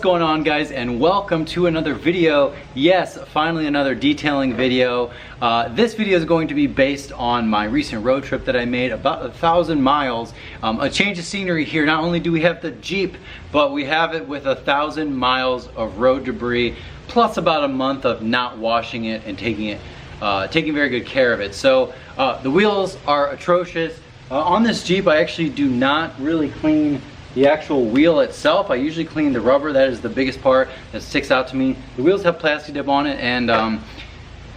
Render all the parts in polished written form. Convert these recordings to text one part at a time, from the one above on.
going on, guys, and welcome to another video. Yes, finally another detailing video. This video is going to be based on my recent road trip that I made, about 1,000 miles. A change of scenery here. Not only do we have the Jeep, but we have it with 1,000 miles of road debris, plus about a month of not washing it and taking very good care of it. So the wheels are atrocious. On this Jeep, I actually do not really clean the actual wheel itself. I usually clean the rubber. That is the biggest part that sticks out to me. The wheels have plastic dip on it, and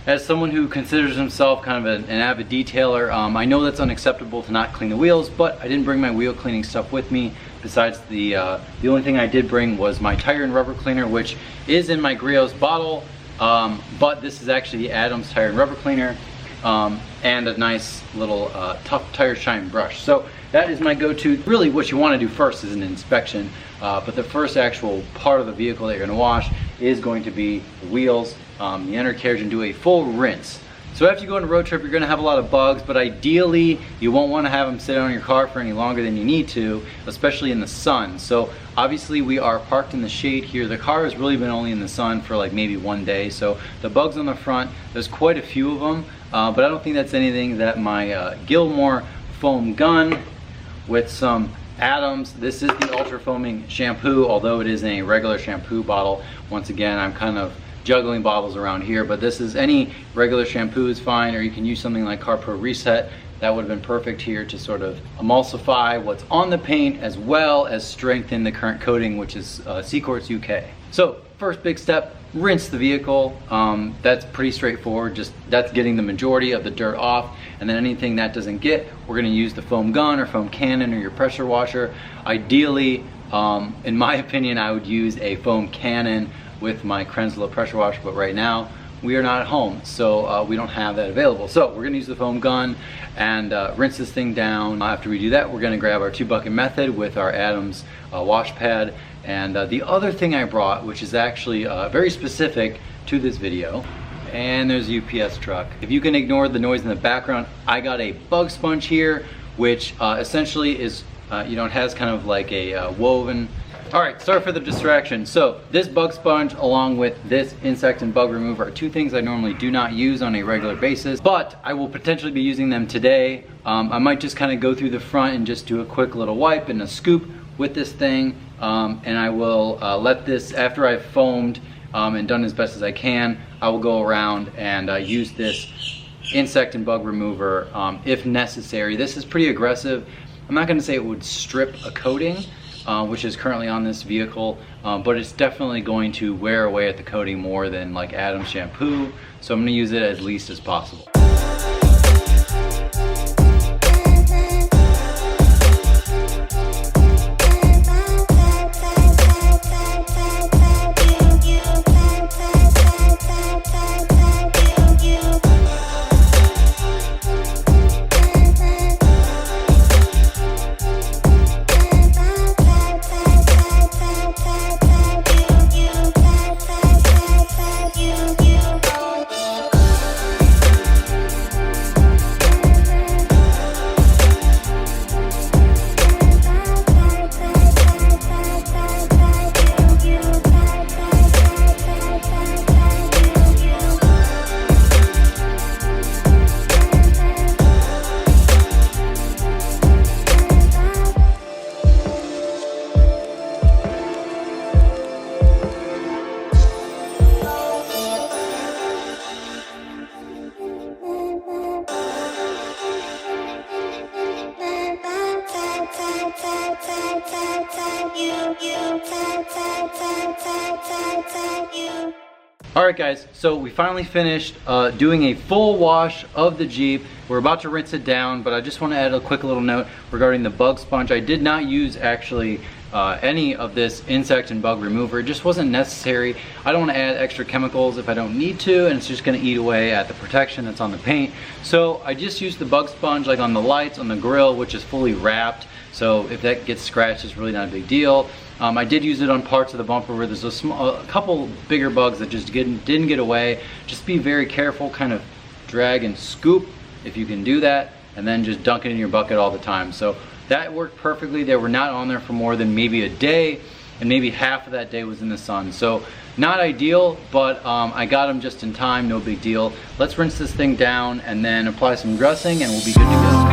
as someone who considers himself kind of an avid detailer, I know that's unacceptable to not clean the wheels, but I didn't bring my wheel cleaning stuff with me. Besides, the only thing I did bring was my tire and rubber cleaner, which is in my Griot's bottle, but this is actually the Adams tire and rubber cleaner, and a nice little tough tire shine brush. So that is my go-to. Really, what you want to do first is an inspection, but the first actual part of the vehicle that you're going to wash is going to be the wheels, the undercarriage, and do a full rinse. So after you go on a road trip, you're going to have a lot of bugs, but ideally you won't want to have them sit on your car for any longer than you need to, especially in the sun. So obviously we are parked in the shade here. The car has really been only in the sun for like maybe one day, so the bugs on the front, there's quite a few of them, but I don't think that's anything that my Gilmore foam gun with some Adams, this is the ultra foaming shampoo, although it is in a regular shampoo bottle. Once again, I'm kind of juggling bottles around here, but this is any regular shampoo is fine, or you can use something like CarPro Reset. That would have been perfect here to sort of emulsify what's on the paint as well as strengthen the current coating, which is Seacorts UK. So first big step, rinse the vehicle. That's pretty straightforward. Just that's getting the majority of the dirt off, and then anything that doesn't get, we're going to use the foam gun or foam cannon or your pressure washer. Ideally, in my opinion, I would use a foam cannon with my Krenzla pressure washer, but right now we are not at home, so we don't have that available. So we're going to use the foam gun and rinse this thing down. After we do that, we're going to grab our 2-bucket method with our Adams wash pad. And the other thing I brought, which is actually very specific to this video, and there's a UPS truck. If you can ignore the noise in the background, I got a bug sponge here, which essentially is, it has kind of like a woven. All right, sorry for the distraction. So this bug sponge along with this insect and bug remover are two things I normally do not use on a regular basis, but I will potentially be using them today. I might just kind of go through the front and just do a quick little wipe and a scoop with this thing, and I will let this, after I've foamed and done as best as I can, I will go around and use this insect and bug remover if necessary. This is pretty aggressive. I'm not going to say it would strip a coating, which is currently on this vehicle, but it's definitely going to wear away at the coating more than like Adams shampoo, so I'm going to use it as least as possible. Alright guys, so we finally finished doing a full wash of the Jeep. We're about to rinse it down, but I just want to add a quick little note regarding the bug sponge. I did not use actually any of this insect and bug remover. It just wasn't necessary. I don't want to add extra chemicals if I don't need to, and it's just going to eat away at the protection that's on the paint. So I just used the bug sponge like on the lights, on the grill, which is fully wrapped. So if that gets scratched, it's really not a big deal. I did use it on parts of the bumper where there's a couple bigger bugs that just didn't get away. Just be very careful, kind of drag and scoop if you can do that, and then just dunk it in your bucket all the time. So that worked perfectly. They were not on there for more than maybe a day. and maybe half of that day was in the sun. So not ideal, but I got them just in time, no big deal. Let's rinse this thing down and then apply some dressing and we'll be good to go.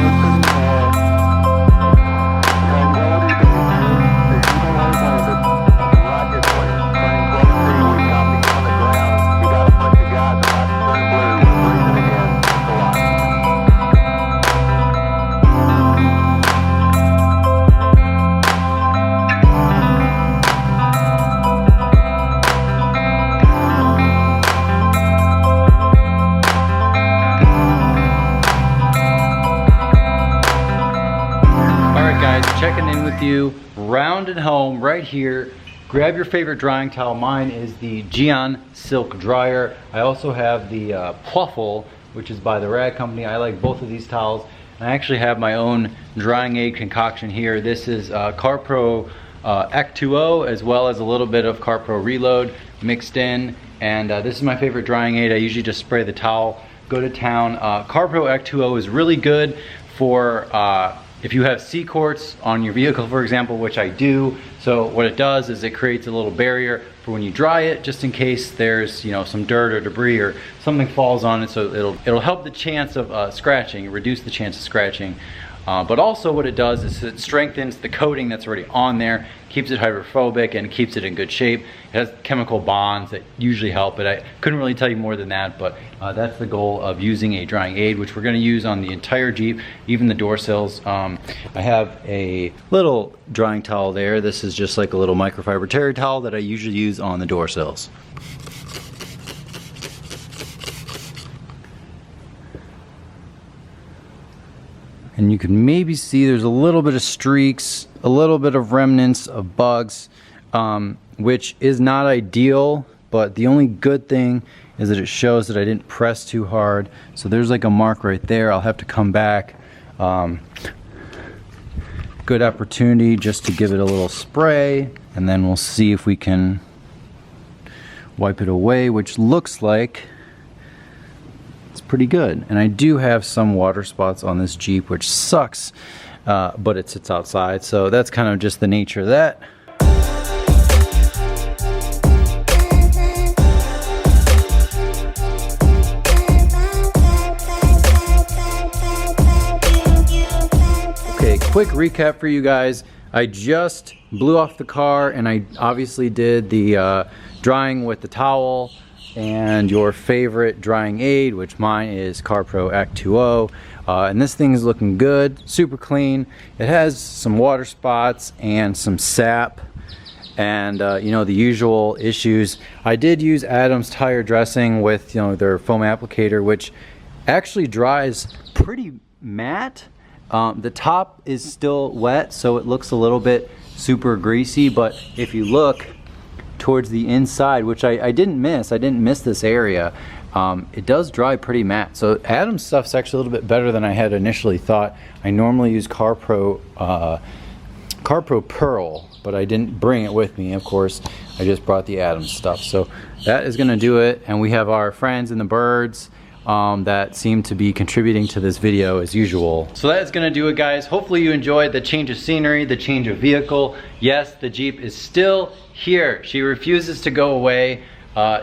Checking in with you, round and home right here. Grab your favorite drying towel. Mine is the Geon Silk Dryer. I also have the Pluffle, which is by the Rag Company. I like both of these towels. I actually have my own drying aid concoction here. This is CarPro Ec2O, as well as a little bit of CarPro Reload mixed in. And this is my favorite drying aid. I usually just spray the towel, go to town. CarPro Ec2O is really good for if you have C-quartz on your vehicle, for example, which I do. So what it does is it creates a little barrier for when you dry it, just in case there's, you know, some dirt or debris or something falls on it. So it'll help the chance of scratching, reduce the chance of scratching. But also what it does is it strengthens the coating that's already on there, keeps it hydrophobic and keeps it in good shape. It has chemical bonds that usually help, but I couldn't really tell you more than that, but that's the goal of using a drying aid, which we're gonna use on the entire Jeep, even the door sills. I have a little drying towel there. This is just like a little microfiber terry towel that I usually use on the door sills. And you can maybe see there's a little bit of streaks, a little bit of remnants of bugs, which is not ideal, but the only good thing is that it shows that I didn't press too hard. So there's like a mark right there. I'll have to come back. Good opportunity just to give it a little spray, and then we'll see if we can wipe it away, which looks like pretty good. And I do have some water spots on this Jeep, which sucks, but it sits outside, so that's kind of just the nature of that. Okay, quick recap for you guys. I just blew off the car and I obviously did the drying with the towel and your favorite drying aid, which mine is CarPro Ec2O. And this thing is looking good, super clean. It has some water spots and some sap and you know, the usual issues. I did use Adam's tire dressing with, you know, their foam applicator, which actually dries pretty matte. The top is still wet, so it looks a little bit super greasy, but if you look towards the inside, which I didn't miss this area, it does dry pretty matte. So Adam's stuff's actually a little bit better than I had initially thought. I normally use CarPro Pearl, but I didn't bring it with me, of course. I just brought the Adams stuff. So that is gonna do it, and we have our friends and the birds that seem to be contributing to this video as usual. So that is gonna do it, guys. Hopefully you enjoyed the change of scenery, the change of vehicle. Yes, the Jeep is still here. She refuses to go away.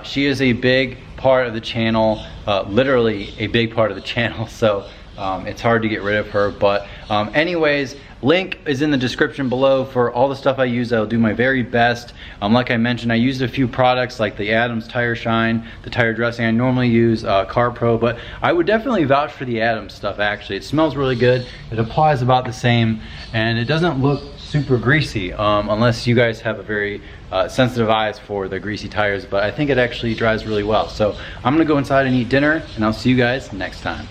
She is a big part of the channel, literally a big part of the channel, so it's hard to get rid of her. But anyways, link is in the description below for all the stuff I use. I'll do my very best. Like I mentioned, I used a few products like the Adams Tire Shine, the tire dressing. I normally use CarPro, but I would definitely vouch for the Adams stuff actually. It smells really good, it applies about the same, and it doesn't look super greasy unless you guys have a very sensitive eyes for the greasy tires, but I think it actually dries really well. So I'm gonna go inside and eat dinner, and I'll see you guys next time.